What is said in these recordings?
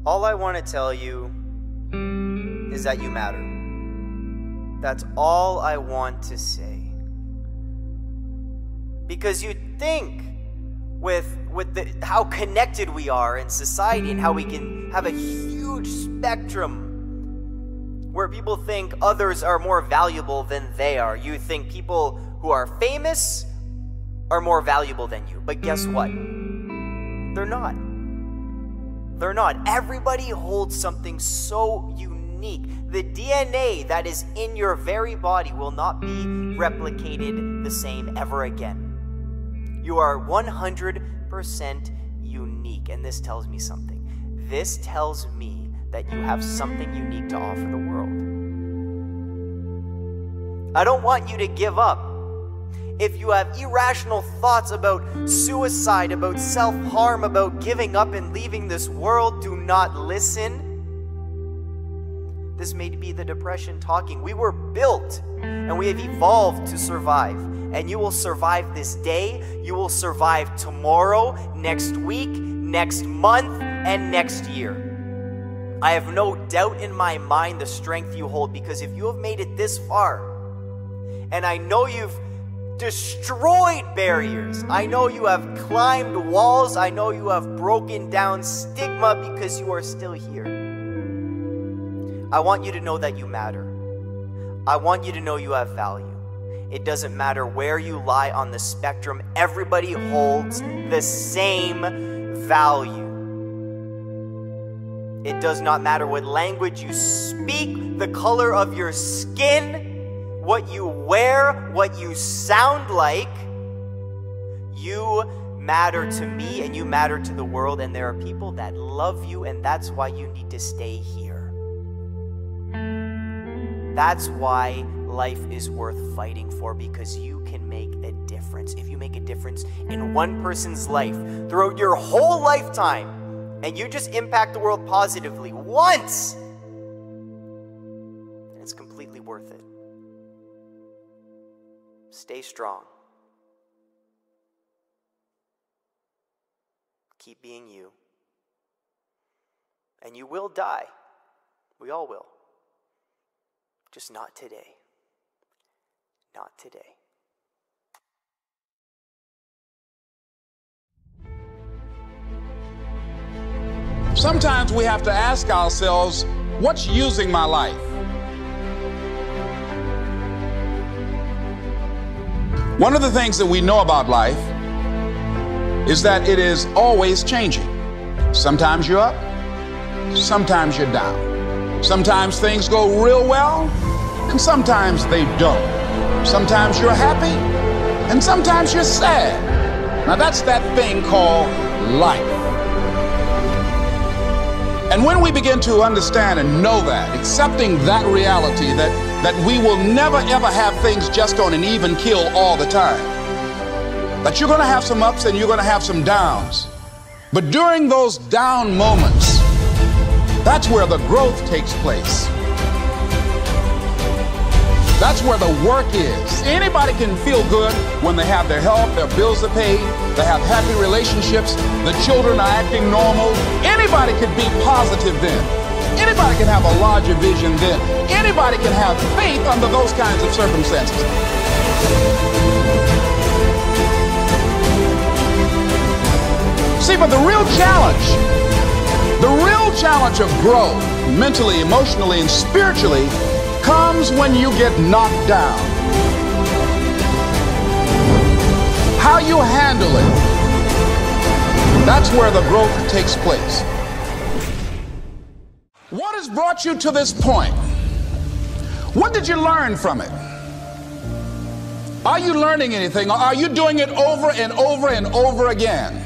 All I want to tell you is that you matter. That's all I want to say. Because you think with how connected we are in society and how we can have a huge spectrum where people think others are more valuable than they are. You think people who are famous are more valuable than you. But guess what? They're not. They're not. Everybody holds something so unique. The DNA that is in your very body will not be replicated the same ever again. You are 100% unique, and this tells me something. This tells me that you have something unique to offer the world. I don't want you to give up. If you have irrational thoughts about suicide, about self-harm, about giving up and leaving this world, do not listen. This may be the depression talking. We were built and we have evolved to survive. And you will survive this day. You will survive tomorrow, next week, next month, and next year. I have no doubt in my mind the strength you hold, because if you have made it this far, and I know you've destroyed barriers, I know you have climbed walls, I know you have broken down stigma because you are still here. I want you to know that you matter. I want you to know you have value. It doesn't matter where you lie on the spectrum, everybody holds the same value. It does not matter what language you speak, the color of your skin, what you wear, what you sound like. You matter to me and you matter to the world, and there are people that love you, and that's why you need to stay here. That's why life is worth fighting for, because you can make a difference. If you make a difference in one person's life throughout your whole lifetime, and you just impact the world positively once, then it's completely worth it. Stay strong. Keep being you. And you will die. We all will. Just not today. Not today. Sometimes we have to ask ourselves, what's using my life? One of the things that we know about life is that it is always changing. Sometimes you're up, sometimes you're down. Sometimes things go real well, and sometimes they don't. Sometimes you're happy, and sometimes you're sad. Now that's that thing called life. And when we begin to understand and know that, accepting that reality that we will never ever have things just on an even keel all the time, that you're going to have some ups and you're going to have some downs, but during those down moments, that's where the growth takes place. That's where the work is. Anybody can feel good when they have their health, their bills are paid, they have happy relationships, the children are acting normal. Anybody can be positive then. Anybody can have a larger vision then. Anybody can have faith under those kinds of circumstances. See, but the real challenge of growth, mentally, emotionally, and spiritually, comes when you get knocked down. How you handle it, that's where the growth takes place. What has brought you to this point? What did you learn from it? Are you learning anything, or are you doing it over and over and over again?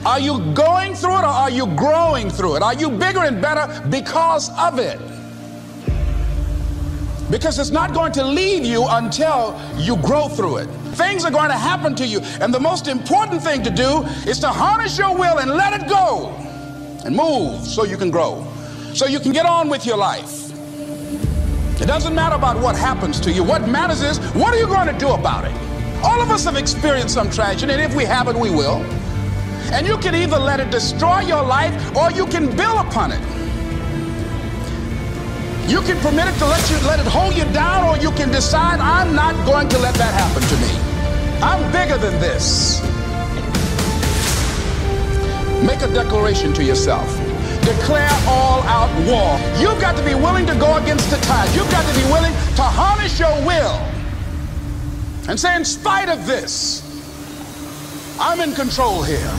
Are you going through it, or are you growing through it? Are you bigger and better because of it? Because it's not going to leave you until you grow through it. Things are going to happen to you, and the most important thing to do is to harness your will and let it go and move so you can grow, so you can get on with your life. It doesn't matter about what happens to you. What matters is, what are you going to do about it? All of us have experienced some tragedy, and if we haven't, we will. And you can either let it destroy your life or you can build upon it. You can permit it to let it hold you down, or you can decide, I'm not going to let that happen to me. I'm bigger than this. Make a declaration to yourself. Declare all out war. You've got to be willing to go against the tide. You've got to be willing to harness your will and say, in spite of this, I'm in control here.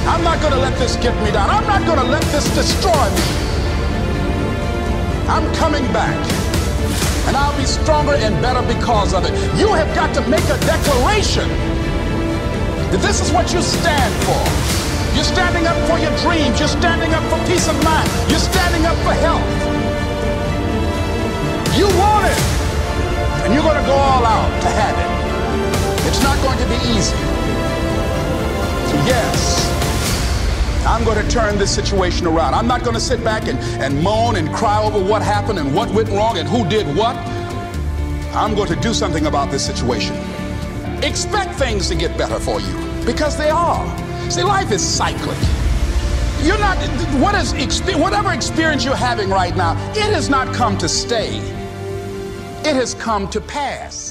I'm not going to let this get me down. I'm not going to let this destroy me. I'm coming back, and I'll be stronger and better because of it. You have got to make a declaration that this is what you stand for. You're standing up for your dreams. You're standing up for peace of mind. You're standing up for health. You want it, and you're going to go all out to have it. It's not going to be easy. So yes, I'm going to turn this situation around. I'm not going to sit back and moan and cry over what happened and what went wrong and who did what. I'm going to do something about this situation. Expect things to get better for you, because they are. See, life is cyclic. You're not, whatever experience you're having right now, it has not come to stay. It has come to pass.